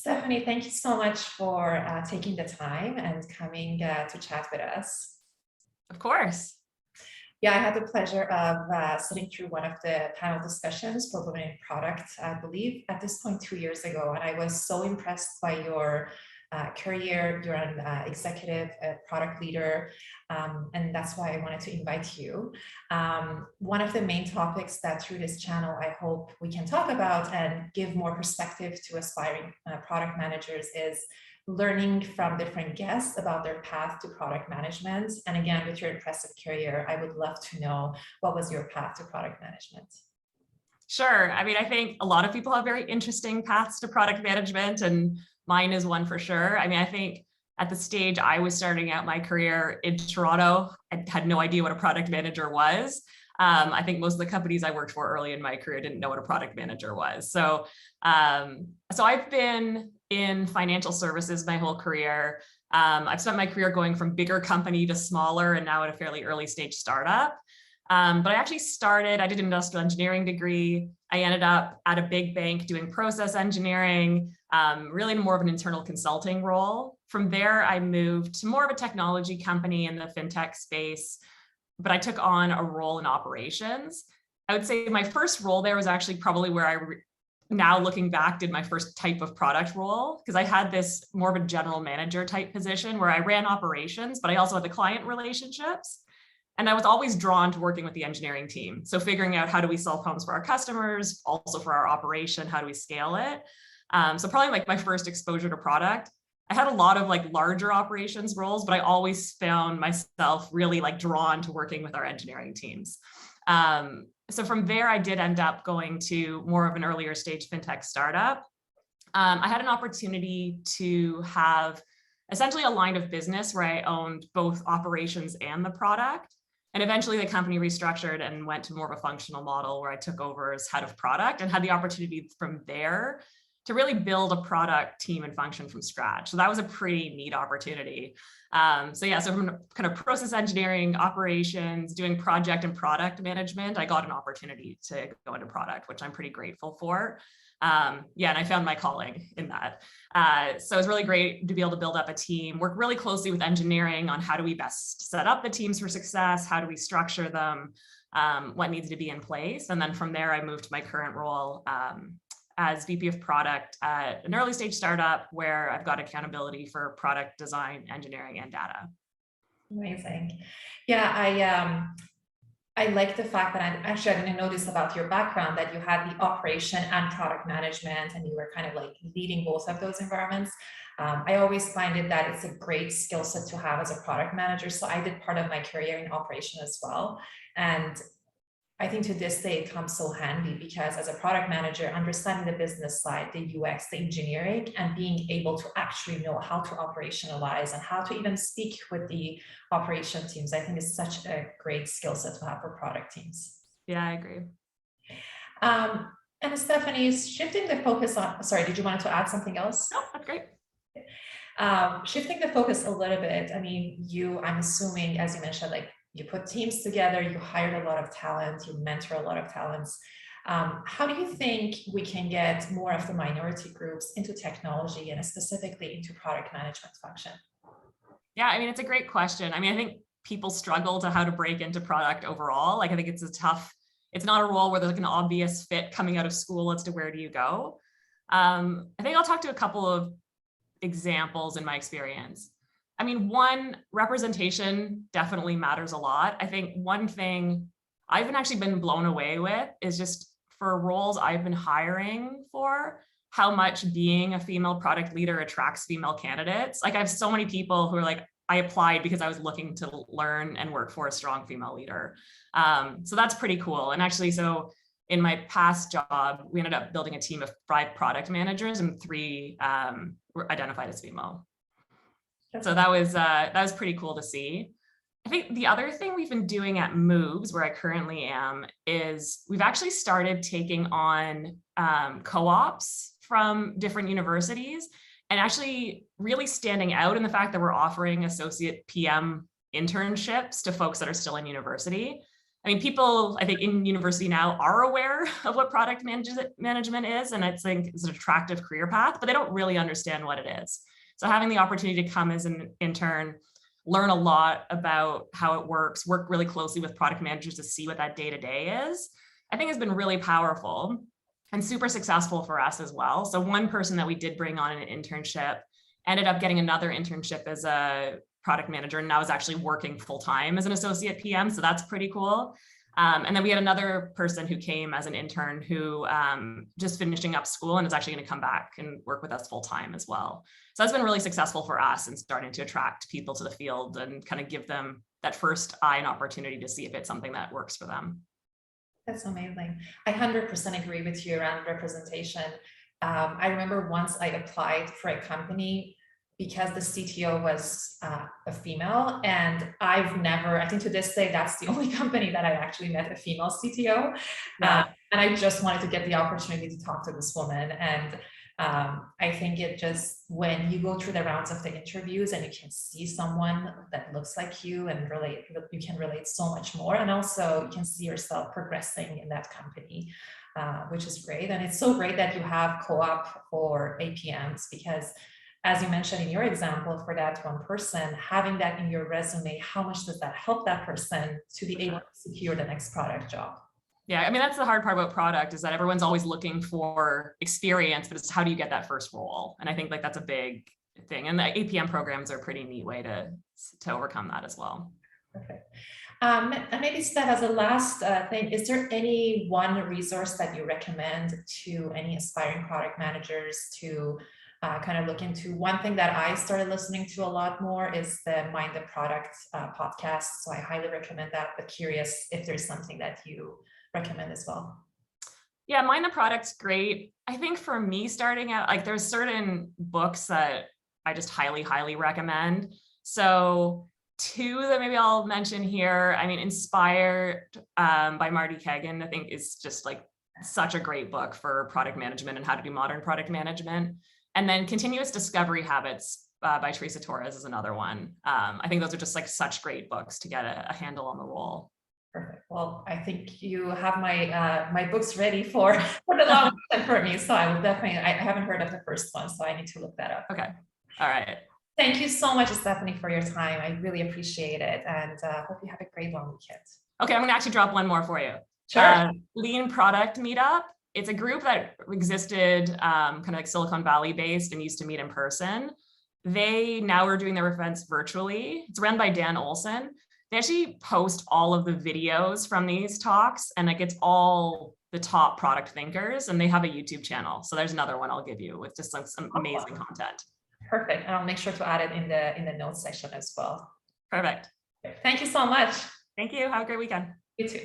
Stephanie, thank you so much for taking the time and coming to chat with us. Of course. Yeah, I had the pleasure of sitting through one of the panel discussions for Women in Product, I believe, at this point 2 years ago. And I was so impressed by your career. You're an executive product leader, and that's why I wanted to invite you. One of the main topics that through this channel, I hope we can talk about and give more perspective to aspiring product managers is learning from different guests about their path to product management. And again, with your impressive career, I would love to know, what was your path to product management? Sure. I mean, I think a lot of people have very interesting paths to product management, and mine is one for sure. I mean, I think at the stage I was starting out my career in Toronto, I had no idea what a product manager was. I think most of the companies I worked for early in my career didn't know what a product manager was. So I've been in financial services my whole career. I've spent my career going from bigger company to smaller, and now at a fairly early stage startup. But I actually I did an industrial engineering degree. I ended up at a big bank doing process engineering, really more of an internal consulting role. From there, I moved to more of a technology company in the fintech space, but I took on a role in operations. I would say my first role there was actually probably where now looking back, did my first type of product role, because I had this more of a general manager type position where I ran operations, but I also had the client relationships. And I was always drawn to working with the engineering team. So figuring out how do we solve problems for our customers, also for our operation, how do we scale it? So probably like my first exposure to product. I had a lot of like larger operations roles, but I always found myself really like drawn to working with our engineering teams. So from there, I did end up going to more of an earlier stage fintech startup. I had an opportunity to have essentially a line of business where I owned both operations and the product. And eventually the company restructured and went to more of a functional model where I took over as head of product and had the opportunity from there to really build a product team and function from scratch. So that was a pretty neat opportunity. So from kind of process engineering, operations, doing project and product management, I got an opportunity to go into product, which I'm pretty grateful for. And I found my calling in that. So it was really great to be able to build up a team, work really closely with engineering on how do we best set up the teams for success, how do we structure them, what needs to be in place. And then from there, I moved to my current role as VP of product at an early stage startup where I've got accountability for product design, engineering, and data. Amazing. Yeah, I like the fact that I didn't know this about your background, that you had the operation and product management and you were kind of like leading both of those environments. I always find it that it's a great skill set to have as a product manager. So I did part of my career in operation as well. And I think to this day, it comes so handy because as a product manager, understanding the business side, the UX, the engineering, and being able to actually know how to operationalize and how to even speak with the operation teams, I think is such a great skill set to have for product teams. Yeah, I agree. And Stephanie, shifting the focus on, sorry, did you want to add something else? No, that's great. Shifting the focus a little bit, I mean, I'm assuming, as you mentioned, like you put teams together, you hired a lot of talent, you mentor a lot of talents. How do you think we can get more of the minority groups into technology and specifically into product management function? Yeah, I mean, it's a great question. I mean, I think people struggle to how to break into product overall. Like, I think it's it's not a role where there's like an obvious fit coming out of school as to where do you go. I think I'll talk to a couple of examples in my experience. I mean, one, representation definitely matters a lot. I think one thing I've actually been blown away with is just for roles I've been hiring for, how much being a female product leader attracts female candidates. Like I have so many people who are like, I applied because I was looking to learn and work for a strong female leader. So that's pretty cool. And actually, so in my past job, we ended up building a team of 5 product managers and 3 were identified as female. So that was pretty cool to see. I think the other thing we've been doing at Moves, where I currently am, is we've actually started taking on co-ops from different universities and actually really standing out in the fact that we're offering associate PM internships to folks that are still in university. I mean, people, I think in university now are aware of what product management is, and I think it's an attractive career path, but they don't really understand what it is. So having the opportunity to come as an intern, learn a lot about how it works, work really closely with product managers to see what that day-to-day is, I think has been really powerful and super successful for us as well. So one person that we did bring on an internship ended up getting another internship as a product manager, and now is actually working full-time as an associate PM. So that's pretty cool. And then we had another person who came as an intern who just finishing up school and is actually going to come back and work with us full-time as well. So that's been really successful for us in starting to attract people to the field and kind of give them that first eye and opportunity to see if it's something that works for them. That's amazing. I 100% agree with you around representation. I remember once I applied for a company because the CTO was a female, and I think to this day, that's the only company that I actually met a female CTO. Yeah. And I just wanted to get the opportunity to talk to this woman. And I think it just, when you go through the rounds of the interviews and you can see someone that looks like you and relate, you can relate so much more. And also you can see yourself progressing in that company, which is great. And it's so great that you have co-op for APMs, because as you mentioned in your example, for that one person, having that in your resume, how much does that help that person to be able to secure the next product job? Yeah, I mean, that's the hard part about product, is that everyone's always looking for experience, but it's how do you get that first role? And I think like that's a big thing. And the APM programs are a pretty neat way to overcome that as well. Perfect. And maybe Steph, as a last thing, is there any one resource that you recommend to any aspiring product managers to kind of look into? One thing that I started listening to a lot more is the Mind the Product podcast. So I highly recommend that, but curious if there's something that you recommend as well. Yeah, Mind the Product's great. I think for me starting out, like there's certain books that I just highly recommend. So two that maybe I'll mention here, I mean, Inspired by Marty Kagan, I think is just like such a great book for product management and how to do modern product management. And then Continuous Discovery Habits by Teresa Torres is another one. I think those are just like such great books to get a handle on the role. Perfect. Well, I think you have my my books ready for the long term for me. So I will definitely, I haven't heard of the first one, so I need to look that up. Okay. All right. Thank you so much, Stephanie, for your time. I really appreciate it, and hope you have a great long weekend. Okay, I'm gonna actually drop one more for you. Sure. Lean Product Meetup. It's a group that existed kind of like Silicon Valley based and used to meet in person. They now are doing their events virtually. It's run by Dan Olson. They actually post all of the videos from these talks, and like it's all the top product thinkers, and they have a YouTube channel. So there's another one I'll give you with just like some amazing content. Perfect. And I'll make sure to add it in the notes section as well. Perfect. Thank you so much. Thank you. Have a great weekend. You too.